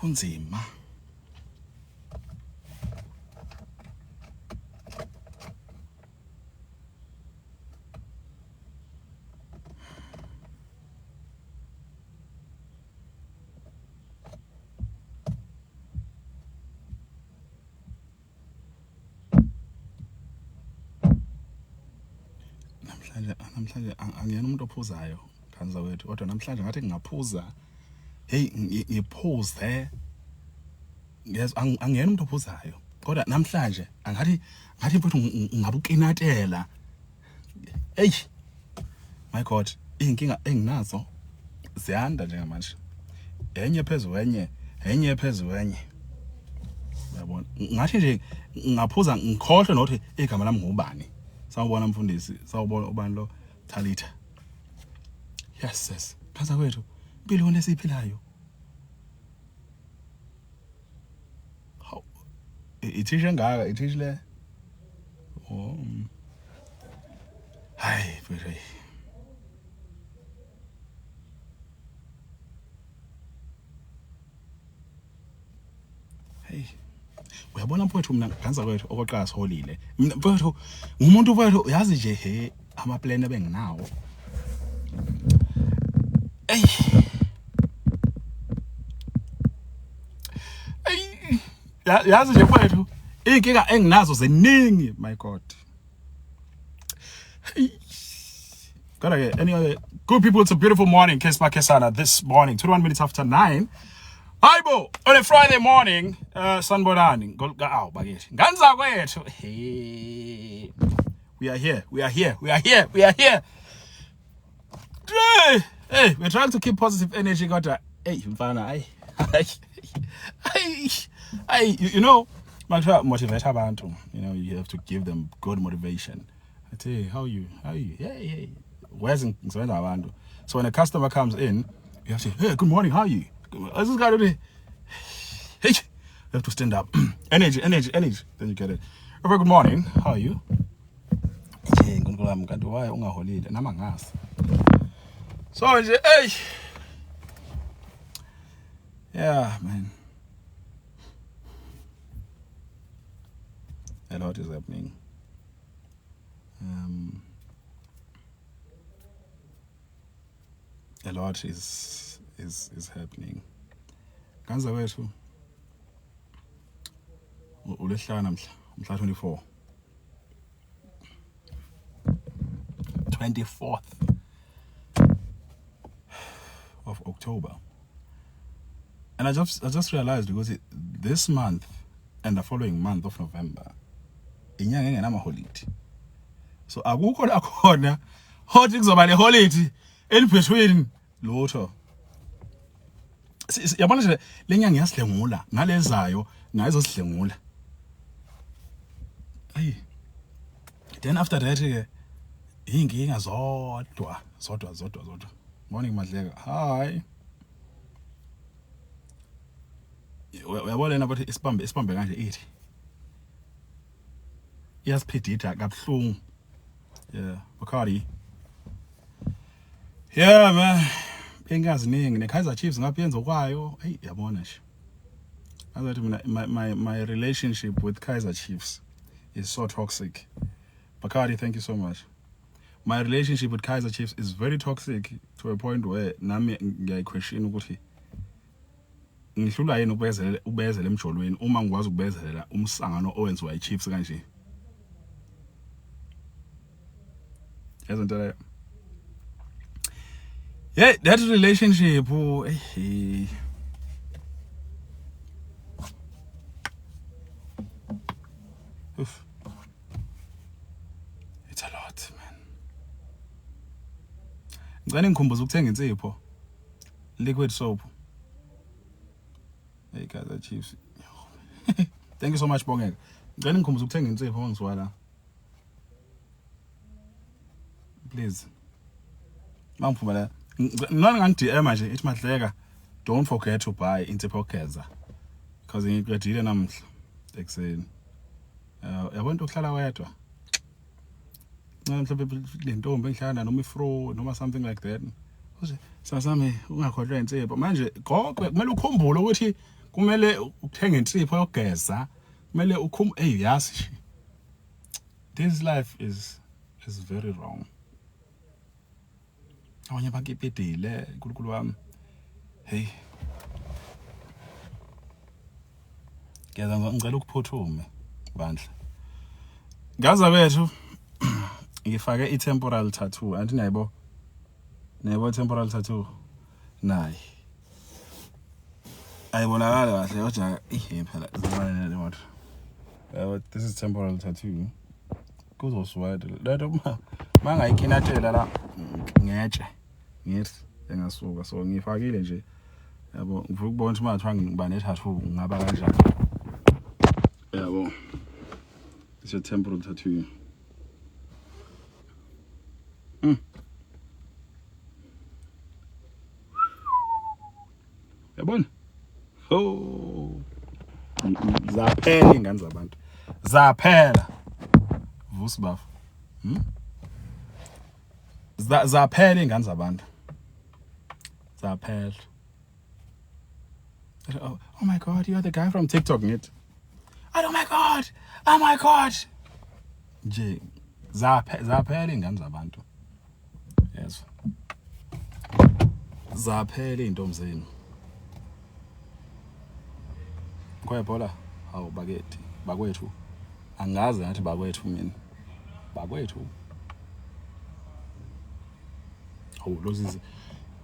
kunzima. Namhlanje angiyena umuntu ophuzayo kanza wethu kodwa namhlanje ngathi ngingaphuza hey ngiphuze yes angiyena umuntu ophuzayo kodwa namhlanje ngathi mfethu ngabuqinatela hey my god inkinga enginazo ziyanda njengamanje enye phezulu enye phezulu enye uyabona ngathi nje ngaphuza ngikhohle nokuthi igama lami ngubani sawubona mfundisi sawubona ubani lo Talitha yes kanza wethu impilo lesiphilayo how ithisha ngaka ithisha le oh hayi mfethu hey uyabona mfowethu mina kanza kwethu okoqala siholile mina mfowethu ngumuntu mfowethu yazi nje he ama plan ebenginawo hey yazi nje mfowethu inkinga enginazo ziningi my god hey anyway good people, it's a beautiful morning. Kesma Kesana this morning 21 minutes after 9. Aibo on a Friday morning, Sanborani. Aw bakithi. Nganza kwethu. Hey. We are here. Hey, we're trying to keep positive energy kodwa. Hey, mfana, you know, motivate abantu. You know, you have to give them good motivation. I tell you, how are you? Hey. Where's ngisebenza abantu? So when a customer comes in, you have to say, hey, good morning, how are you? This guy today. Hey, you have to stand up. Energy. Then you get it. Very good morning. How are you? Hey, kanti why ungaholile nama ngasi. So nje, hey. Yeah, man. A lot is happening. A lot is happening. Kanza wethu ulehlana mhla 24th of October. And I just realized because this month and the following month of November inyanga engenama holiday. So akukho la khona hothi kuzoba le holiday elibetween lotho. Yabona nje lenyanga ngiyasidlengula ngalezayo ngayizosidlengula. Hey. Then after that ke inkinga zodwa. Morning Madlega. Hi. Uyabona nabathi isibambe kanje ithi. Iyasiphiditha kabuhlungu. Yeah, Bacardi. Yeah, man. Ingazi ningi neKaizer Chiefs ngapha yenza kwayo. Hey, yabona nje. Azathi mina my relationship with Kaizer Chiefs is so toxic. Bacardi, thank you so much. My relationship with Kaizer Chiefs is very toxic to a point where nami ngiyayiquestion ukuthi ngihlula yini ubezele emjolweni uma ngikwazi ukubezelela umsangano owenziwa iChiefs kanje. Isn't that? Yeah, that relationship. Oof. It's a lot, man. Ngicela ngikhumbuza ukuthenga insipho. Liquid soap. Hey guys, Chiefs. Thank you so much, Bongeka. Ngicela ngikhumbuza ukuthenga insipho ngizwala. Please. Mangifumela. Nona ngangi-DM nje ithi Madleka, don't forget to buy insipho Keza. Because ngiqedile namhla ekuseni. Yabona ukuhlala wedwa. Mhlawumbe le ntombi engihlala noma ifro noma something like that. Uze sasami ungakhohlwa insipho. Manje gogo kumele ukhumbule ukuthi kumele uthenge insipho yogeza kumele hey yazi this life is very wrong. Abanye bakipidile uNkulunkulu wami. Hey. Ngicela ukuphuthume bandla. Gaza bethu ngifake i-temporal tattoo. Anti naybo temporal tattoo. Nayi. Ayibonakala kahle kodwa phela izimane lemoto. This is temporal tattoo. Kuzoswada. Lato mangayikhinatela la ngetshe. Ngithi engasuka so ngifakile nje. Yabo ngifuna ukubona ukuthi mathiwa ngiba ne-tattoo ngaba kanjani. Yabo. It's a temporal tattoo. Yabona? Oh. Zaphela ingane zabantu. Zaphela. Vusibafu. Zaphela ingane zabantu. Zaphela. Oh my God, you're the guy from TikTok, ngithi. Oh my God. Oh my God. Nje zaphela ingane zabantu. Yes. Zaphela intombi zenu. Kwayibhola hawu bakwethu. Angazi ngathi bakwethu mina. Bakwethu. Hawu lozizi.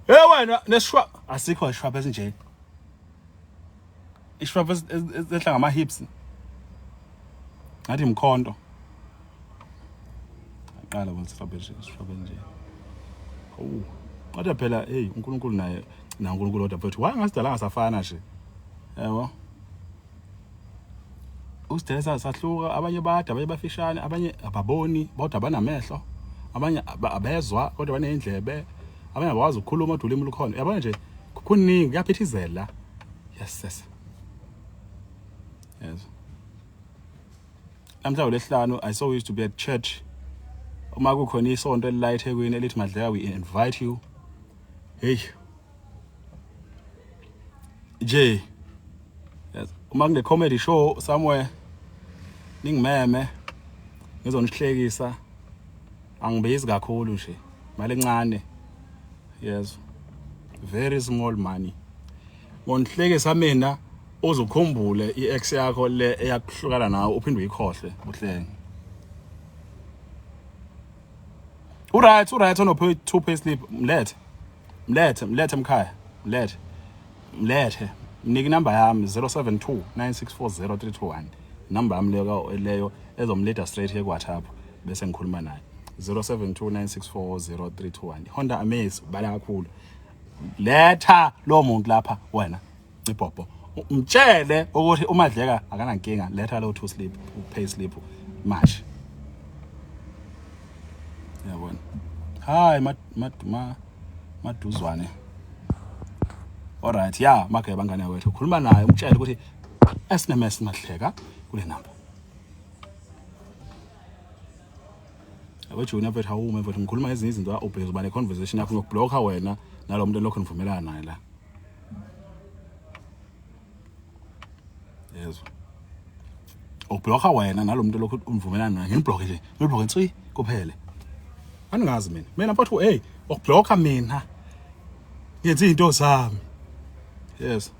Wena nesishwa asikho ishwapha esinje. Ishwapha esehla ngama hips. Ngathi imkhonto. Aqala ngishwapha nje. Hawu. Kodwa phela hey uNkulunkulu naye uNkulunkulu odwa mfethu wayengasidala ngasafana nje. Yebo. Usidela sahluka abanye bade abanye bafishane abanye ababoni bodwa banamehlo abanye abezwa kodwa banezindlebe abanye abawazi ukukhuluma udulimi lukhona yabona nje kuningi kuyaphithizela. Yes. Namhla uLesihlanu I saw used to be at church. Uma kukhona isonto elila eThekwini elithi Madleka we invite you. Hey. Yes. Uma kune comedy show somewhere ningimeme ngizonihlekisa angibizi kakhulu nje imali encane. Yes. Very small money. Ngonihlekisa mina uzukhumbule i-ex yakho le eyakuhlukana nawe uphinde uyikhohle uhlenge. Uright on a two pay slip mlethe mkhaya mlethe mniki number yami 0729640321 number yami leyo ezomleda straight ke WhatsApp bese ngikhuluma naye 0729640321 Honda Amaze bala kakhulu letha lo muntu lapha wena ibhobho umtshele ukuthi uMadleka akanankinga letha lo two slip pay slip manje yabona hayi maduzwane. Alright yeah makhe bangane wethu ukhuluma naye umtshele ukuthi SMS Madleka kule number. Awethu unaphethe hawume mfethu ngikhuluma ezinye izinto ubheke uba ne conversation yakho ngokublocker wena nalo muntu lokho nivumelana naye la. Yes. Ublocker wena nalo muntu lokho univumelana naye ngiblock nje ngiblock ntswi kuphele. Angazi mina mfethu hey ukublocker mina ngenza izinto zami. Yes.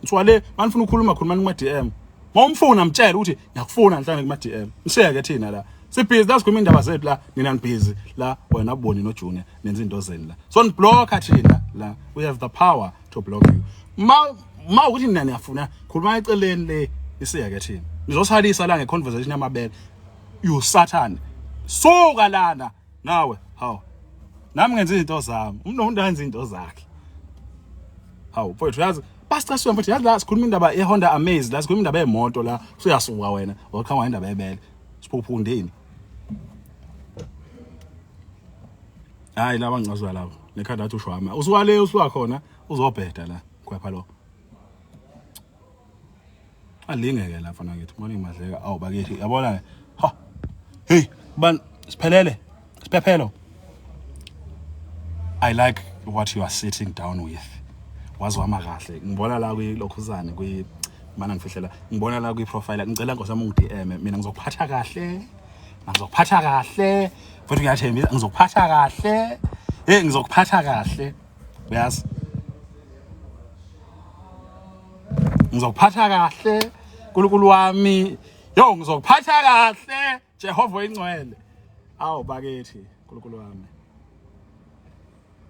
Ntswale manifuna ukukhuluma kuma DM. Mawumfuna mtshela ukuthi ngiyakufuna nhlanze kuma DM. Msheke thina la. Sibhizi lasikhuluma indaba zethu la nina nibhizi la wena uboni no Junior nenza into zeni la. So niblocker thina la. We have the power to block you. Ma ukuthi nina niyafuna khuluma eceleni le isiyeke thina. Nizosalisa la ngeconversation yamabele. You Satan. Soka lana nawe hawu. Nami ngenza izinto zami. Umuntu wenza izinto zakhe. Hawu mfowethu yazi basicasuka mfowethu yazi la sikhuluma indaba eHonda Amaze la sikhuluma indaba yemoto la usuyasuka wena wakhanga indaba yebele siphuphundeni. Hayi laba ngicazwa labo nekhanda athi ushwama usuwale usuka khona uzobheda la kwepha lo alingeke la mfana ngithi morning Madleka awu bakithi yabona ha hey ban siphelele siphephelo. I like what you are sitting down with. wazwama kahle ngibona la kwilokhuzane mana ngifihlela ngibona la kwi-profile ngicela ngosami ungi-DM mina ngizokuphatha kahle futhi ngiyathemba ngizokuphatha kahle ngizokuphatha kahle uyazi ngizokuphatha kahle uNkulunkulu wami yo ngizokuphatha kahle Jehova oyingcwele awu bakithi uNkulunkulu wami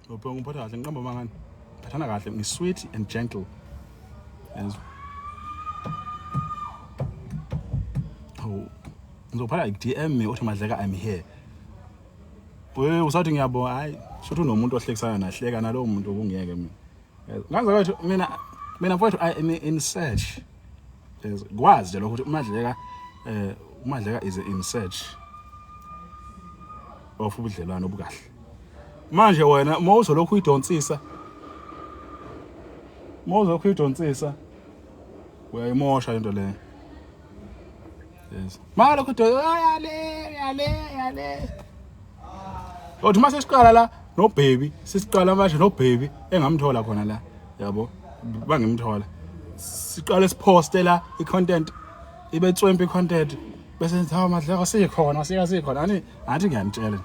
ubhonga ngiphatha kahle ngiqamba mangani phathana kahle ngi-sweet and gentle yes ngizophatha DM me uthi Madleka I'm here usathi ngiyabonga hayi shothi unomuntu ohlekisana nahleka nalowo muntu kungiyeke mina ngaze kwethu mina mfowethu I am in search yes kwazi nje lokho uMadleka is in search of ubudlelwano obukahle manje wena mawuzolokhu uyidonsisa uyayimosha into le yes malokhu yale othi mase siqala la no baby sisiqala manje no baby engamthola khona la yabo bangimthola siqale siposte la icontent ibe tswempe content bese ngithi Madleka sikhona sikhona athi ngiyanitshela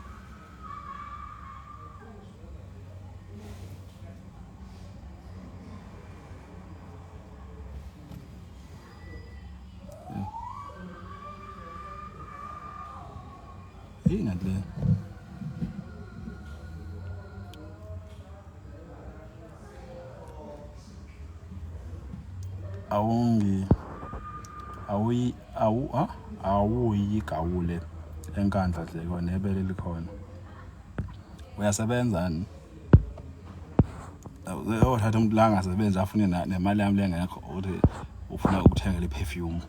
yini le awuyigawule enkandla dleko nebele likhona uyasebenza ni uthatha umuntu la ngasebenza afune nemali yami lengekho uthi ufuna ukuthenga le perfume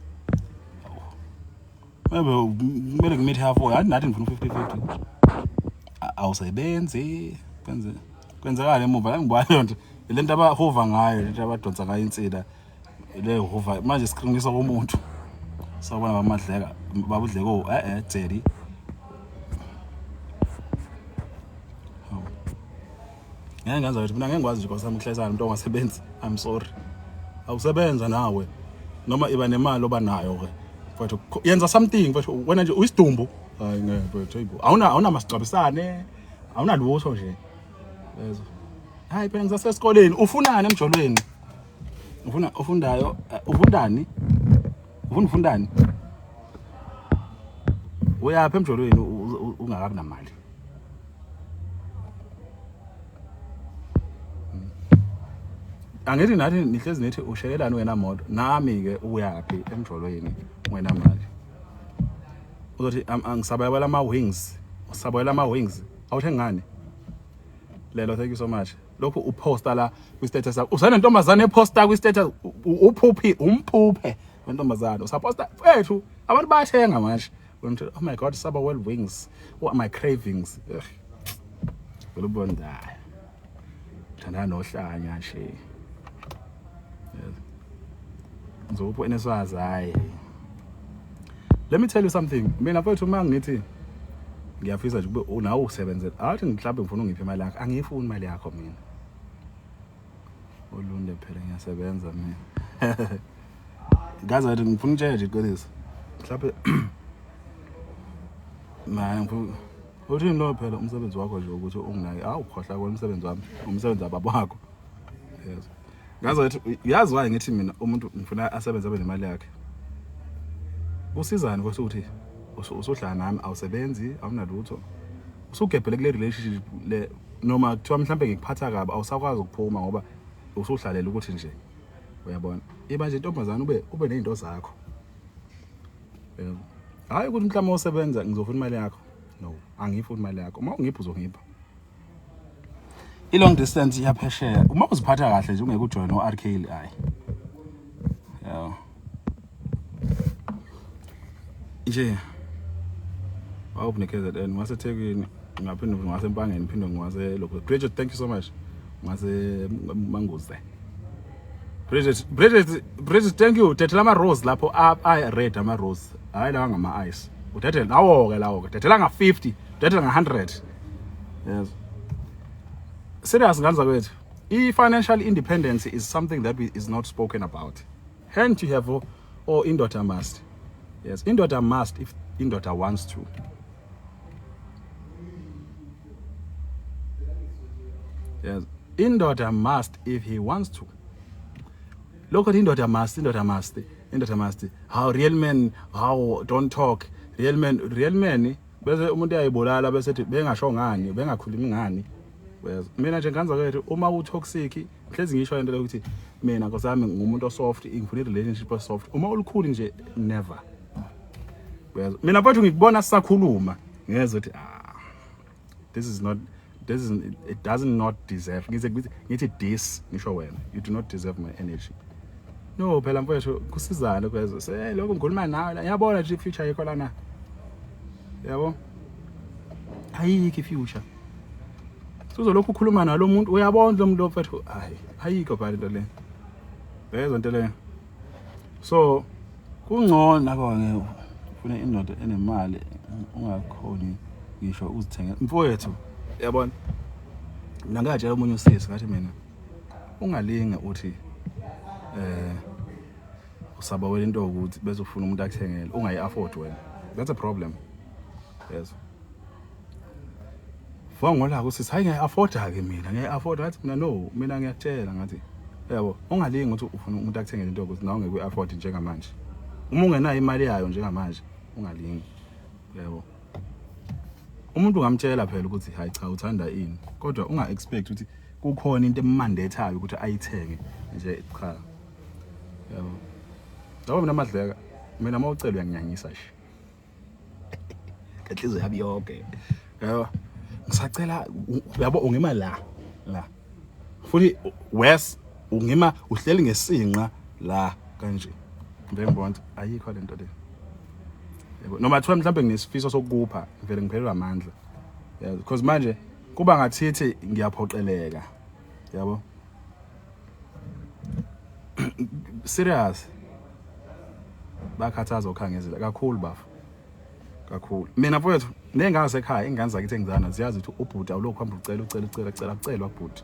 kumele ngimithe half hour nathi ngifuna 50-50 awusebenzi kwenzekala emuva ngibona lonto lento abahova ngayo lento abadonsa ngayo insila le hova manje siqinisa komuntu sawubona baMadleka babudleko Jerry ngeke ngazi ukuthi mina ngeke ngikwazi nje kwasami ukuhlesana umuntu ongasebenzi I'm sorry awusebenza nawe noma iba nemali oba nayo ke mfowethu yenza something mfowethu wena nje uyisidumbu hayi ngeke mfowethu hayibo awuna masicabisane awunalutho nje yezo hayi phela ngisasesikoleni ufunani emjolweni ufundayo ufundani uyapha emjolweni ungakabi namali angithi nathi nihlezi nithi ushelelana wena moto nami ke uyapi emjolweni wena mali uzothi angisabayela ama-wings usabayela ama-wings awuthe ngani lelo thank you so much lokho uposta la kwi-status yakho usanentombazane eposta kwi-status umphuphe wentombazane usaposta wethu abantu bayathenga manje oh my god Sabawell wings what my cravings ulubonda thanda nohlanya nje ngizopho eneswazi hayi let me tell you something mina mfowethu mangithi ngiyafisa nje kube nawe usebenzela athi mhlawumbe ngifuna ungiphe imali yakho angiyifuni imali yakho mina olunde phela ngiyasebenza mina ngaze ukuthi ngifuna utsheje qolisa mhlawumbe manje ngifuna uthini lo phela umsebenzi wakho nje ukuthi unginake ukhohla kwemsebenzi wami umsebenzi wababa wakho yes ngaze ukuthi yazi waye ngithi mina umuntu ngifuna asebenze abe nemali yakhe usizani ukuthi usuhlala nami awusebenzi awunalutho usugebhele kule relationship le noma kuthiwa mhlambe ngikuphatha kabi awusakwazi ukuphuma ngoba usuhlalela ukuthi nje uyabona iba nje intombazana ube nezinto zakho hayi ukuthi mhlawumbe usebenza ngizofuna imali yakho no angifuni imali yakho uma ungipha uzongipha i-long distance iyaphesheya uma uziphatha kahle nje ungeke ujoin no-RK hayi yeah nje awukunikeza then ngaseThekwini ngaphinde ngasempangeni phinde ngwase lokho Bridget thank you so much ngase manguze Bridget thank you tethela ama rose lapho I red ama rose hayi lawa ngama ice uthethe nawo ke lawo tethela nga50 tethela nga100 yes serious nganza kwethu financial independence is something that is not spoken about. Hence you have indoda must. Yes, indoda must if indoda wants to. Yes, indoda must if he wants to. Look at indoda must. How real men, how don't talk. Real men, bese umuntu ayibulala bese ethi bengasho ngani, bengakhulumi ngani. Mina nje nganza kwethu uma utoxic, hlezi ngisho into ukuthi mina nkosami ngumuntu osoft, ngifuna relationship osoft. Uma ulukhulu nje never. Mina mfowethu ngikubona sisakhuluma, ngeze ukuthi it does not deserve. Ngithi this ngisho wena. You do not deserve my energy. No, phela mfowethu kusizana kwezo. Lokho ngikhuluma nawe la. Ngiyabona nje future yakho lana. Yabo? Ayikho future. Uzolokhu ukhuluma nalo muntu uyabona lo muntu lo mfowethu ayikho phela into le. Bezwe into le. So kungcono nako ufuna indoda enemali ungakhoni ngisho uzithenge. Mfowethu yabona mina ngajela umunye usisi ngathi mina ungalinge uthi usaba wena into ukuthi bezofuna umuntu akuthengele ungayi afford wena. That's a problem. Yes. Ngola kusisi hayi ngiyafford ke mina ngiyafford ngathi mina no mina ngiyatshela ngathi yabo ungalingi ukuthi ufuna umuntu akuthengele into ukuthi nawe ngeke afford njengamanje. Uma ungenayo imali yayo njengamanje ungalingi. Yabo. Umuntu ungamtshela phela ukuthi hayi cha uthanda ini kodwa unga expect ukuthi kukhona into emandethayo ukuthi ayithenge nje cha. Yabo. Yabo mina Madleka mina mawucela uyangiyanyisa nje. Kanhliziyo yabi yonke. Yabo. Ngisacela yabo ungima la. Futhi west ungima uhleli ngesinqa la kanje. Ngibona ayikho lento le. Yabo noma thiwa mhlambe nginesifiso sokukupha vele ngiphelelwa amandla. Yeah, because manje kuba ngathithi ngiyaphoqeleka. Yabo. Serious. Bakhathaza ukhangezela kakhulu bafu. Kakhulu. Mina mfowethu nengane sekhaya ingane zakithi engizana ziyazi ukuthi ubhuti awulokhu hamba ucela kubhuti.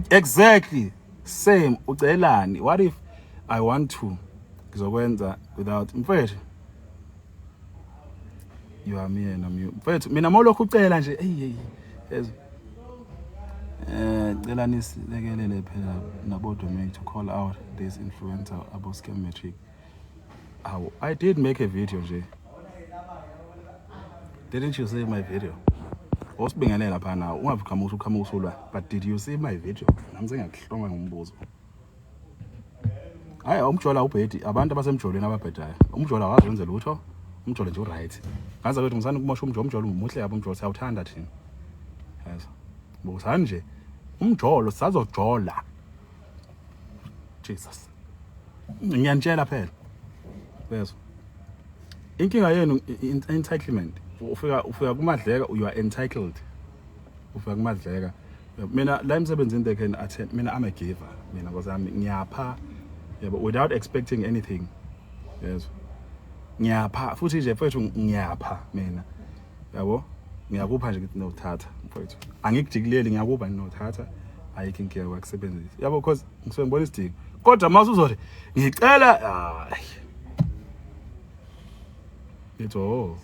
Exactly same ucelani. What if I want to ngizokwenza without mfowethu you are me and I'm you. Mfowethu mina mawulokhu ucela nje yezwa cela nisilekelele phela nabodwa to call out this influencer about scam metric. I did make a video nje. Didn't you see my video? Osibingelele lapha na ungavuka usulwa, but did you see my video? Ngamse ngiyakuhlonga ngombuzo. Hayi umjola ubhedi abantu abasemjolweni ababhedayo. Umjola wazenze lutho. Umjola nje uright. Ngaza kwethu ngisana ukumosha umjola umuhle yabo umjola siyawuthanda thina. Yes. Bosani nje umjolo sazojola. Jesus. Ngiyanitshela phela. Yes. Inkinga yenu entitlement. Ufika kuMadleka you are entitled. Ufika kuMadleka. Mina la emsebenzini they can attend. Mina I'm a giver. Mina ngozami ngiyapha. Yebo without expecting anything. Yes. Ngiyapha futhi nje mfowethu ngiyapha mina. Yabo? Ngiyakupha nje ngithi nothatha mfowethu. Angikujikileli ngiyakupha nothatha. Ayikho inkinga kwakusebenzisa. Yabo because ngisuke ngibona isidingo. Kodwa mase uzothi ngicela hayi. Yebo.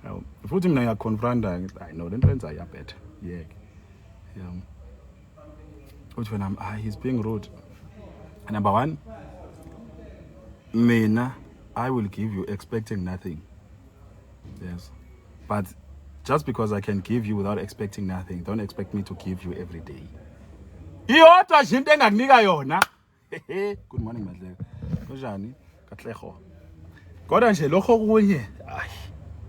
Yabo. Futhi mina ngiyaconfronta ngithi I know lento yenza iyabhetha. Yeke. Yeah. Uthi wena he's being rude. Number one, mina, I will give you expecting nothing. Yes. But just because I can give you without expecting nothing, don't expect me to give you every day. Iyodwa nje into engakunika yona. Good morning Madleka. Kunjani? Katlego. Kodwa nje lokho kunye,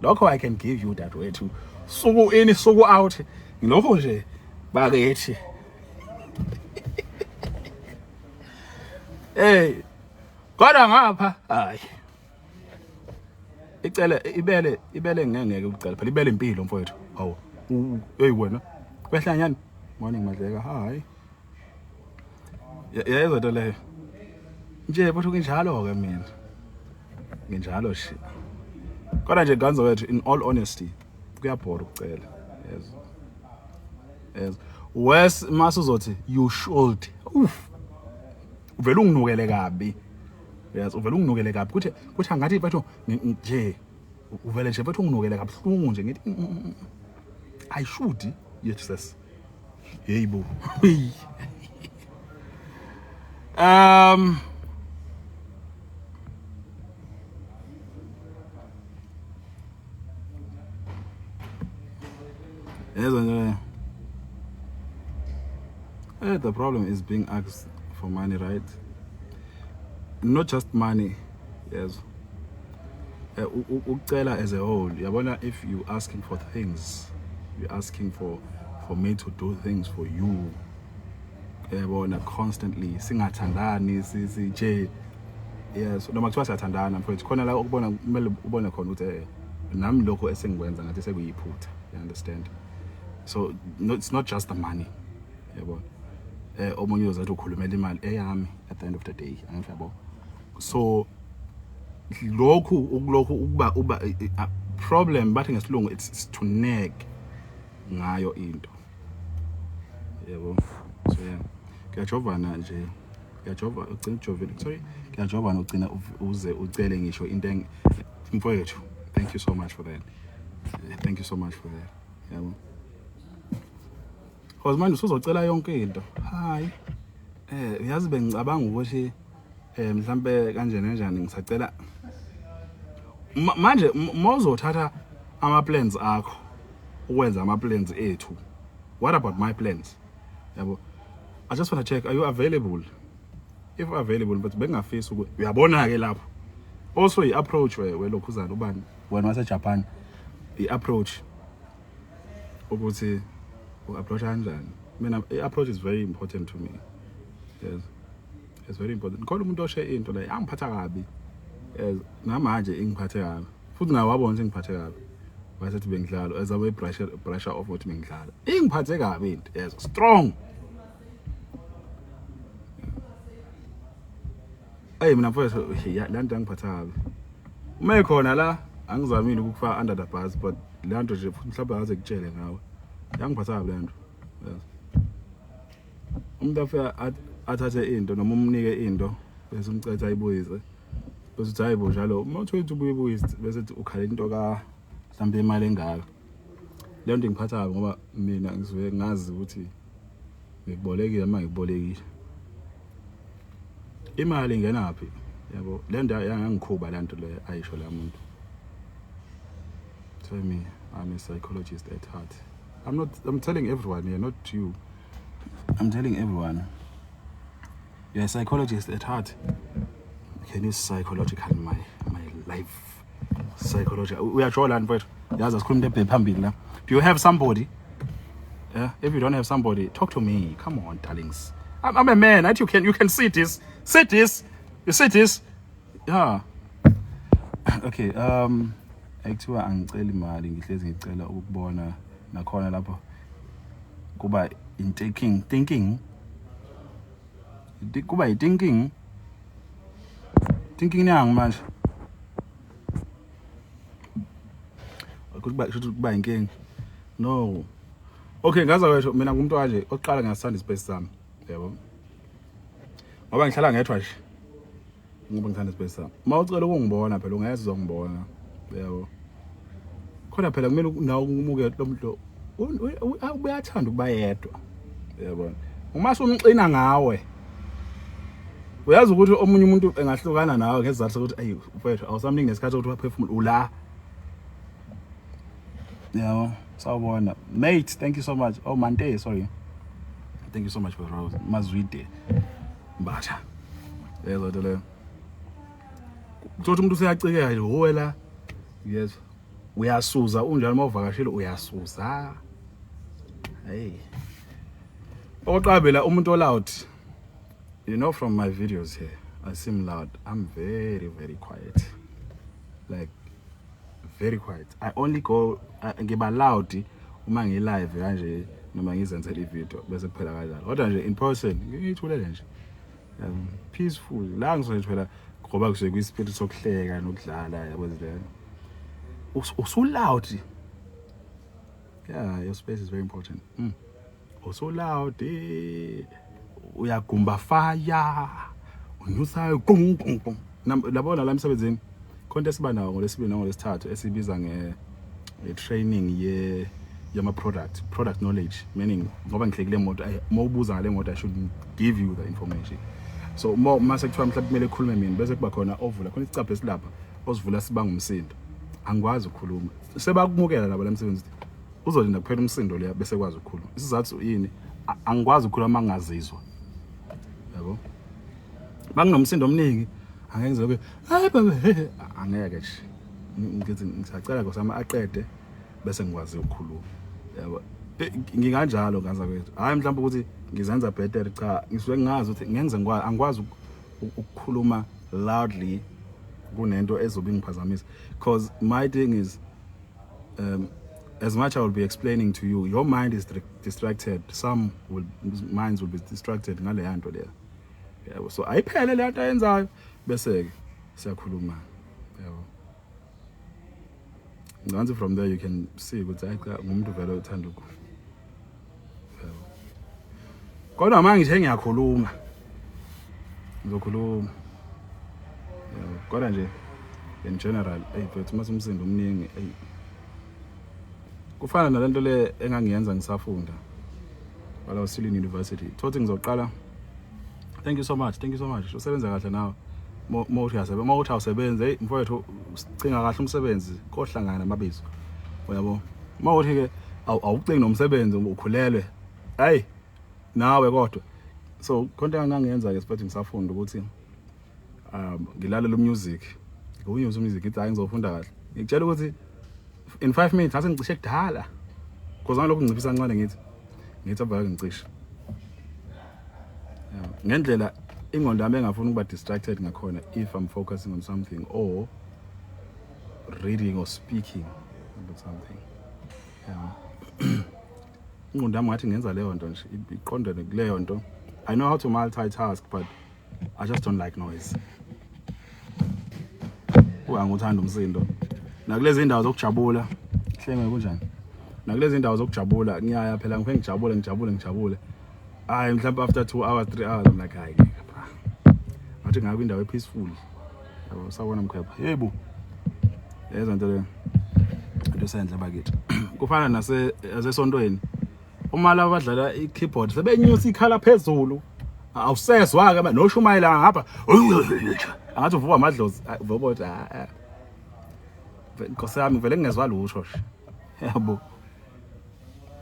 lokho I can give you that way too. Suku in suku out. Ngilokho nje bakethi. Kodwa ngapha hayi. Icela ibele ngeke ukucela phela ibele impilo mfowethu. Hawu. Wena. Kwehla nyani? Morning Madleka. Hayi. Yezwa into leyo. Nje bathu kunjalo ke mina. Nginjalo shi. Kodwa nje ganzo wethu in all honesty kuyabhora ukucela. Yes. Yes. Wes masuzothi you should. Uvela unginukele kabi. Yes, uvela unginukele kabi. Kuthi angathi batho nje uvele nje batho unginukele kabuhlungu nje ngithi I should. Yes. Yebo. Yes, the problem is being asked for money, right? Not just money, yes. Ucela as a whole. Yabona, if you asking for things, you're asking for me to do things for you. Yabona, constantly. Singathandani, si yes. Noma kuthiwa siyathandana mfowethu. Khona la ukubona kumele ubone khona ukuthi nami lokho esengikwenza ngathi sekuyiphutha. You understand? So no, it's not just the money. Yabona. Omunye uzathi ukhulumela imali eyami at the end of the day, angiyabo. So lokhu ukuba problem bathi ngesilungu it's to neg ngayo into. Yebo. So yeah. Ngiyajovana nje. Ngiyajova ugcina ujovile. Sorry. Ngiyajovana ugcina uze ucele ngisho into mfowethu. Thank you so much for that. Thank you so much for that. Yebo. Because manje usuzocela yonke into. Hayi. Uyazi bengicabanga ukuthi mhlambe kanjani ngisacela manje mawuzothatha ama plans akho ukwenza ama plans ethu. What about my plans? Yabo. I just want to check, are you available? If available, but bengafisa ukuthi uyabona ke lapho. Also I approach we lokhuzana ubani wena wase Japan. I approach ukuthi approach kanjani. Mina approach is very important to me. Yes. It's very important. Khona umuntu oshe into la angiphatha kabi. Yes, namanje ingiphathe kabi. Futhi nawe wabona ukuthi ngiphathe kabi. Wasethi bengidlalo ezabe pressure off ukuthi bengidlala. Ingiphathe kabi into. Yes, strong. Hey mina mfowethu la nto angiphatha kabi. Uma ekhona la angizamile ukufaka under the bus but le nto nje futhi mhlawumbe akaze kutshele ngawe. Yangiphatha kabi le nto. Yes. Umuntu afika athathe into noma umnike into bese umcetha ayibuyise. Bese uthi hayibo njalo uma uthi ubuyibuyise bese uthi ukhala into ka mhlambe imali engaka. Le nto ngiphatha kabi ngoba mina ngisuke ngazi ukuthi ngikubolekile manje ngikubolekile. Imali ingenaphi? Yabo le nto yangikhuba le nto le ayisho la muntu. Tell me, I'm a psychologist at heart. I'm telling everyone here, not you. I'm telling everyone. You're a psychologist at heart. Can you psychological my life? Psychological. We are Jolan, but do you have somebody? Yeah. If you don't have somebody, talk to me. Come on, darlings. I'm a man. Right? You can see this. See this. You see this? Yeah. Okay. Ekuthiwa angicela imali ngihlezi ngicela ukubona nakhona lapho kuba in thinking kuba thinking yangi manje kuba inkingi no. Okay, ngaza wethu mina ngumuntu kanje oqala ngasithanda ispace sami yabo ngoba ngihlala ngedwa nje ngoba ngithanda ispace sami mawucela ukungibona phela ungeze uzongibona yabo khona phela kumele nawe umuke lo muntu uyathanda ukuba yedwa yabona uma somxina ngawe uyazi ukuthi omunye umuntu engahlukana nawe ngezathu ukuthi ayi mfethu awusamningi nesikhathi ukuthi waphefumula ula yabo sawubona mate. Thank you so much. Oh Mante, sorry. Thank you so much for the rose mazwide mbatha yezo to le umuntu useyacikeka nje wela. Yes. Uyasuza unjalo mawuvakashile uyasuza. Hey. Oqabela umuntu loud. You know from my videos here, I seem loud. I'm very quiet. Like very quiet. I only go ngiba loud uma ngi live kanje noma ngizenzela ivideo bese kuphela kanjalo. Kodwa nje in person ngithulele nje. Peaceful. La ngizoyithwela ngoba kusuke kwispirit sokuhleka nokudlala yabo zilena. So loud. Yeah, your space is very important. so loud uyagumba fire unyusa gung gung gung labona la emsebenzini konke esiba nawo ngolesibili ngolesithathu esibiza training yama product knowledge, meaning ngoba ngihlekile imoto mawubuza ngale moto I should give you the information. So mase kuthiwa mhlawumbe kumele ekhulume mina bese kuba khona ovula khona isicaphe esilapha osivula sibanga umsindo, angikwazi ukukhuluma sebakumukela labo la emsebenzini uzolinda kuphela umsindo leya bese kwazi ukukhuluma. Isizathu yini? Angikwazi ukukhuluma mangazizwa, yabo. Banginomsindo omningi angeke ngizoke angeke nje ngithi ngisacela ngosama aqede bese ngikwazi ukukhuluma, yabo. Nginganjalo ngaza kwethu, hayi mhlawumbe ukuthi ngizenza better, cha ngisuke ngingazi ukuthi ngenze angikwazi ukukhuluma loudly kunento ezobe ngiphazamisa, because my thing is as much I will be explaining to you, your mind is distracted. Minds will be distracted ngale yanto leya, yabo. So ayiphele le nto ayenzayo bese ke siyakhuluma, yabo. Once from there you can see ukuthi ngumuntu vele uthanda ukho, yabo. Kodwa manje ngithe ngiyakhuluma ngizokhuluma, yabo. Kodwa nje in general but mase umsindo omningi kufana nalento le engangiyenza ngisafunda while I was still in university. Thothi ngizoqala, thank you so much usebenza kahle nawe mawuthi awusebenze mfowethu ucinga kahle umsebenzi kohlangana namabizo, yabo. Mawuthi ke awucingi nomsebenzi ukhulelwe hayi nawe kodwa. So konke engangiyenza ke sibathi ngisafunda ukuthi ngilalela umusic, ngiyuza umusic ngithi hayi ngizofunda kahle, ngikutshela ukuthi in 5 minutes hase ngicishe kudala because ngalokho nginciphisa kancane ngithi abaya ngicishe, ngendlela ingqondo yami engafuni ukuba distracted ngakhona if I'm focusing on something or reading or speaking about something, ingqondo yami ngathi ngenza leyo nto nje iqondene kuleyo nto. I know how to multitask but I just don't like noise. Angithanda umsindo nakulezi indawo zokujabula hlenge kunjani, nakulezi indawo zokujabula ngiyaya phela ngifike ngijabule hayi mhlawumbe after 2 hours 3 hours I'm like hayi ngathi ngaka indawo peaceful, yabo. Sabona mkhepha yebo lezo nto le into sendle bakithi kufana nasesontweni uma laba badlala i-keyboard sebenyusa ikhala phezulu awusezwa ke noshumayela ngapha angathi uvuka amadlozi vobot Nkosi yami vele ngingezwa lutho, yabo.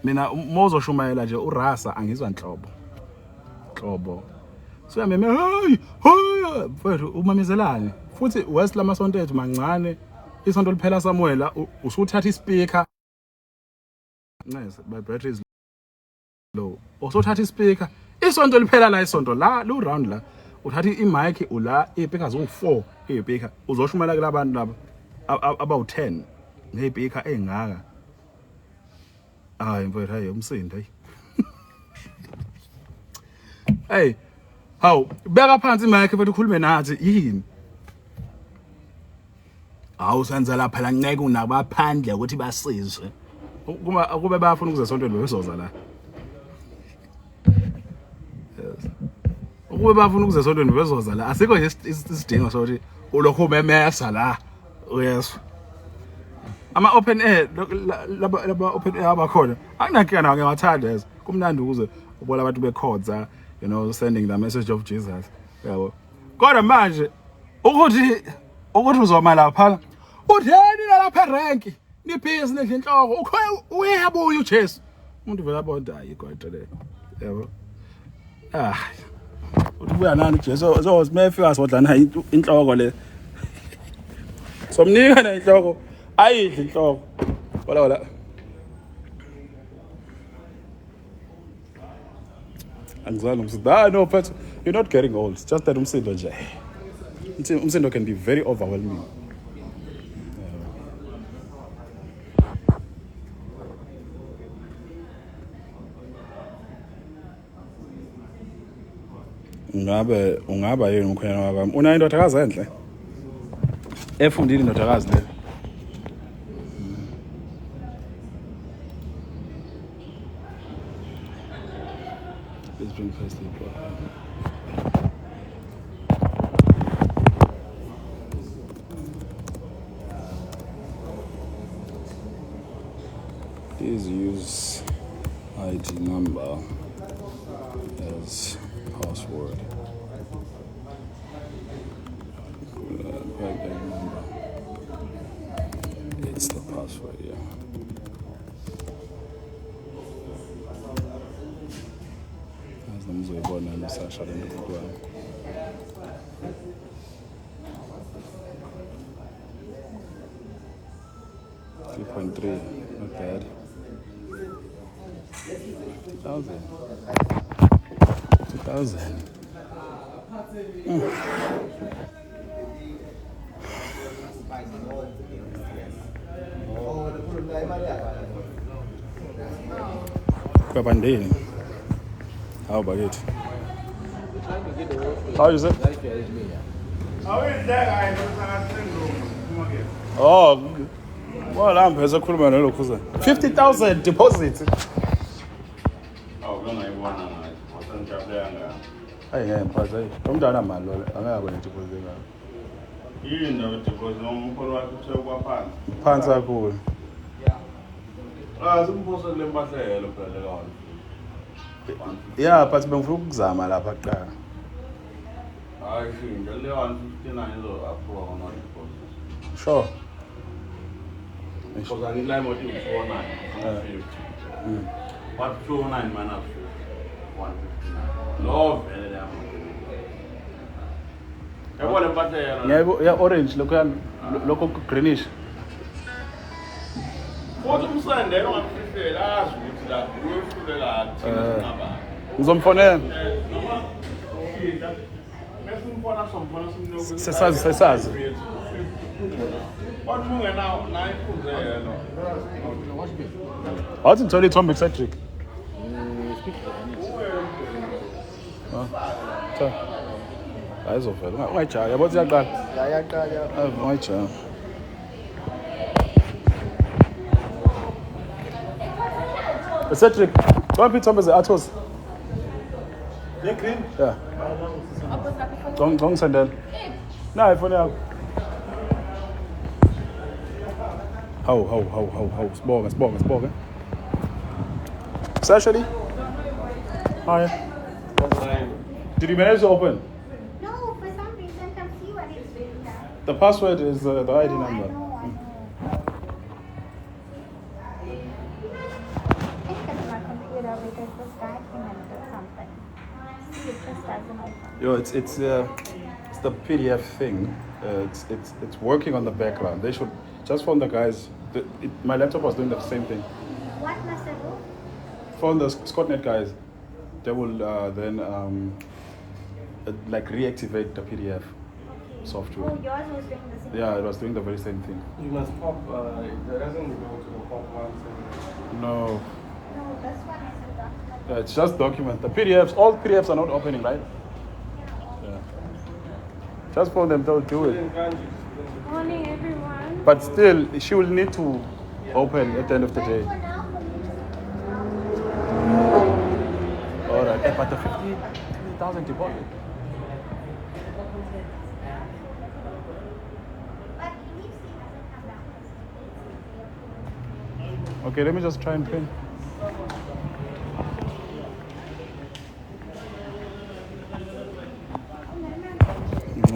Mina mozoshumayela nje urasa angizwa nhlobo so yami hey mfowethu umamizelane futhi west lamasonto ethu mancane, isonto liphela Samuela usuthatha ispeaker nice my battery is low, usuthatha ispeaker isonto liphela la isonto la lu round la uthatha imic ula ispeakers u4 ispeaker uzoshumayela ke labantu laba about 10 ngebhika engaka hayi mfowethu hayi umsindo hayi hey hawu beka phansi imic mfowethu ukhulume nathi yini awusenza lapha la nceke unabaphandle ukuthi basizwe kube bayafuna ukuzesontweni bebezoza la, yes. Ukube bafuna ukuzesontweni bebezoza la asikho nje isidingo sokuthi ulokhu memesa la, yes. Ama open air laba open air abakhona anginankinga nawo, ngiyawathanda yes. Kumnandi ukuze ubona abantu bekhonza, you know, sending the message of Jesus, yabo. Kodwa manje ukuthi uzoma lapha utheni lapha erank nibhizi nidla inhloko uyabuya uJesu umuntu vela bonda hayi kodwa le, yabo. Uthi buya nani uJesu so simefika sodla nayo inhloko le somnika na inhloko ayidla inhloko wala angizali umsindo. No but you're not getting old, it's just that umsindo nje umsindo can be very overwhelming. Ungaba yini umkhwena wami una indodakazi enhle efundile indodakazi le drink pastry. Please use ID number as password. It's the password, yeah. As the music board and the Sasha and the program. 3.3, not bad. 2,000. 2,000. Kabandini. How about it? How is it? Oh, well, I'm a cool man. 50,000 deposit. I am Pazay. Come down, man. I'm not going to deposit. You know, deposit no more pants are cool. Yeah, but I'm from Zamala. I think the 159 sure. Because I need like what you 49. What 209 man up 159. No, yeah, orange, local greenish. Ngizomfonela. Sesazi. Awuthi ngithole ithombe Cedric. Cha. Ayizovela. Ungayijaya, yabo iyaqala. Yaqala. Ungayijaya. Cedric, don't be Thomas Atos. Green? Yeah. Don't send them. No, for now. How? Spoken. Actually? Hi. Did you manage to open? No, for some reason, can't see what it's doing now. The password is the ID number. I know. Yo, it's the PDF thing. It's working on the background. They should just phone the guys. My laptop was doing the same thing. What must I do? Phone the Scotnet guys. They will then like reactivate the PDF software. Oh, yours was doing the same. Yeah, it was doing the very same thing. You must pop. It doesn't go to the pop one. No. No, this one is a document. Yeah, it's just document. The PDFs, all PDFs are not opening, right? Yeah. Just for them, they'll do it. Morning, everyone. But still, she will need to open at the end of the day. All right, but the 50,000 deposit. But he leaves, he hasn't come back. Okay, let me just try and pin.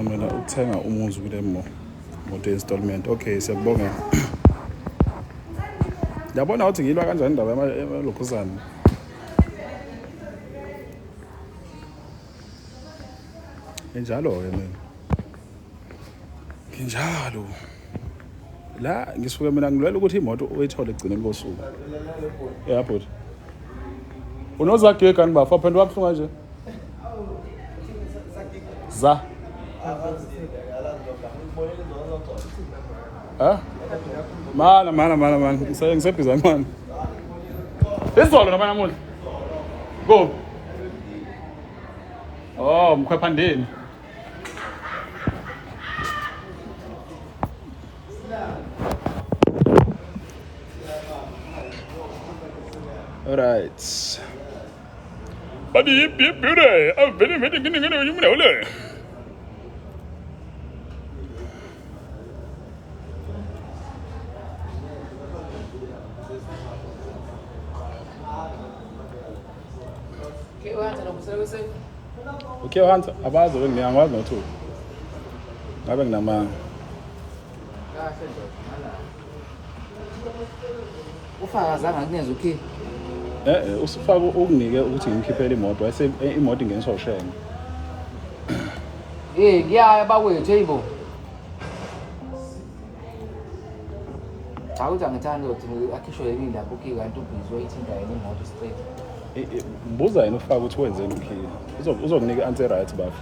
Mina uthenga umuzi kule moto installment. Okay, siyabonga. Yabona ukuthi ngilwa kanjani indaba yamalokhuzana. Njalo ke mina. Njalo. La ngisuke mina ngilwela ukuthi imoto uyithole egcineni kosuku. Yeah, but. Unozageka nibafa phendwa abhlunga nje. Za. Huh? Mana. Ngisebhiza man. Isizolo noma namuhla. Go. Oh, mkhwephandeni. All right. But the beauty, I'm very you know. Okay, Hunter, abazi ngiyangwazi no2. Ngabe nginamanga. Ufakazanga kunenza okay. Usufaka ukunike ukuthi ngimkhiphele imoto, wase imoto ingeniswa ushenge. Ngiyaya bawethu eyibo. Cha uthi angithanda ukuthi akhishwe yini lapho okay kanti ubhizi wayithinta yini imoto straight. Mbuza yena ufaka ukuthi wenzeni ukhiya. Uzokunika answer right bafu.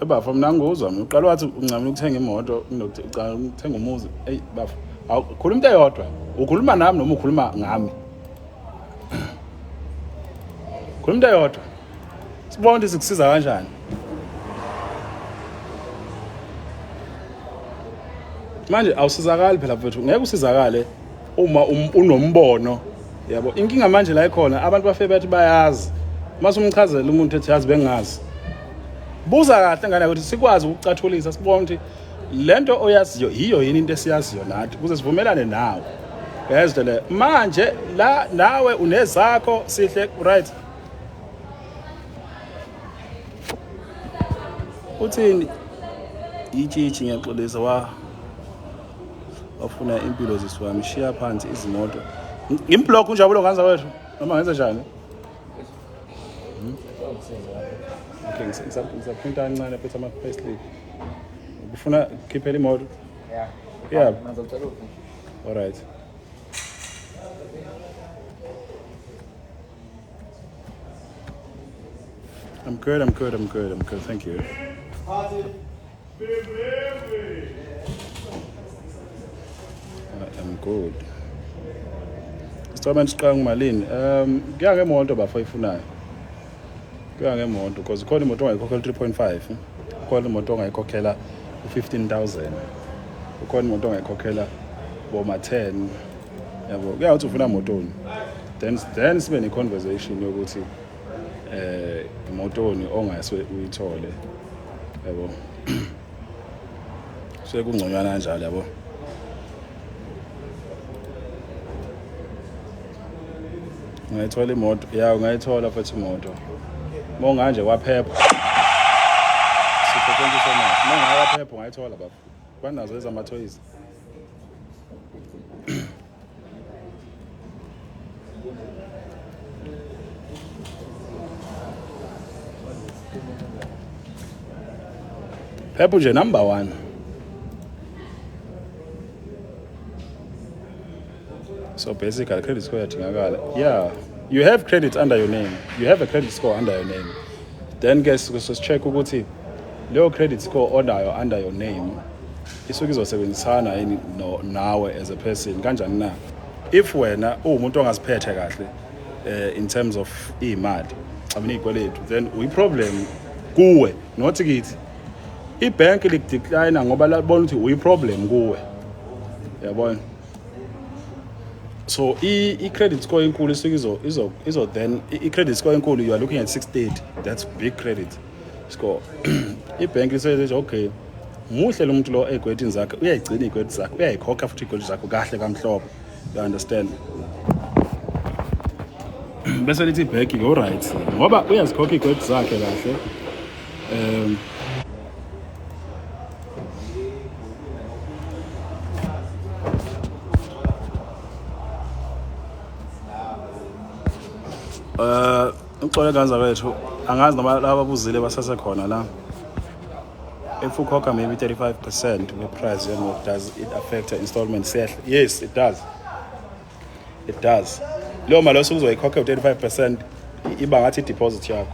Bafu mina nguzwa mina uqala wathi uncamela ukuthenga imoto ngicela ukuthenga umuzi bafu awukhuluma into eyodwa ukhuluma nami noma ukhuluma ngami khuluma into eyodwa sibone ukuthi sikusiza kanjani manje awusizakali phela mfethu ngeke usizakale uma unombono yabo inkinga manje la ikhona abantu bafike bathi bayazi mase umchazela umuntu ethi yazi bengazi buza kahle ngane ukuthi sikwazi ukucathulisa sibone ukuthi lento oyaziyo iyo yini into esiyaziyo nathi kuze sivumelane nawe ngezwe le manje la nawe unezakho sihle right uthini ichichi ngiyaxolisa wafuna impilo zisiwami shiya phansi izimoto ngimblock unjabulo nganza wethu noma ngenze njani okay ngisaphinta kancane phethe ama payslip ufuna ukhiphela imoto yeah Ngizocela uphi? all right I'm good thank you I'm good Sithoba nisiqanga malini kuya ngemoto bafo ifunayo kuya ngemoto because khona imoto ongayikhokhela 3.5 khona imoto ongayikhokhela 15,000 khona imoto ongayikhokhela boma 10 yabo kuya uthi ufuna imotoni then sibe ne conversation yokuthi imotoni ongaswe uyithole yabo sekungconywana kanjalo yabo ngayithola imoto ya ungayithola futhi imoto monganje kwaphepha thank you so much mongaya kwaphepha ungayithola baba kwanazo ezama toys Phepha nje number 1 So basically credit score yadingakala yeah you have credit under your name you have a credit score under your name then guys check ukuthi leyo credit score onayo under your name isuke izosebenzisana yini nawe as a person kanjani na if wena umuntu ongasiphethe kahle in terms of imali ikweletu then uyi problem kuwe not kithi ibank lidecline ngoba labona ukuthi uyi problem kuwe yabona so i-credit score enkulu izo then i-credit score enkulu you are looking at 630 that's big credit score ibank lisethi okay muhle lo muntu lo egwetini zakhe uyayigcina igweti zakhe uyayikhokha futhi igweti zakhe kahle kamhlophe you understand bese lithi bank go right ngoba uyazikhokha igweti zakhe kahle Ucole ganza wethu angazi noma laba buzile basasekhona la. If ukhokha maybe 35% the price, then what does it affect the installment? Yes, it does. It does. Lo mali osukuzoyikhokha 35% iba ngathi deposit yakho.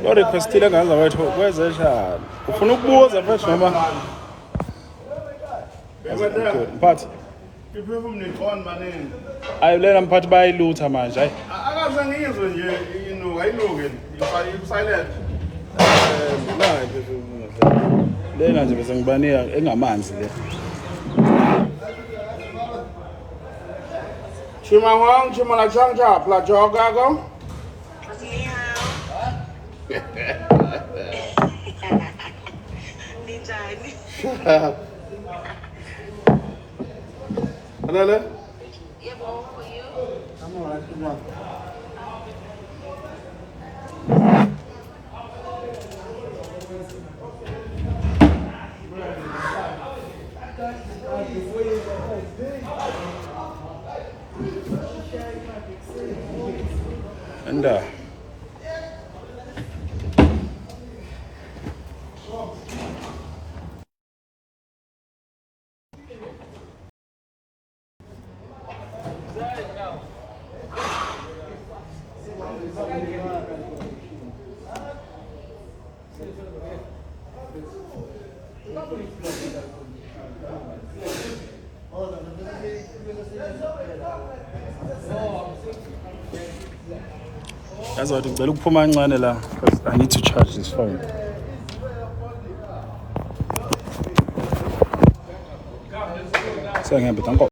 Lo requestile ganza wethu kwezenjani? Ufuna ukubuza mfethu noma? Mphathi. Iphepha mniqon manini. Ayilela mphathi bayilutha manje hayi. Akaze ngizwe nje ayiluke. Silent. Lena nje bese ngibanika engamanzi le. Chimawang chimala changcha pla joga go. Hello. Yeah, well, for you. I'm alright. Come on. And That's what ngicela ukuphuma kancane la because I need to charge this phone. Sengihamba danko.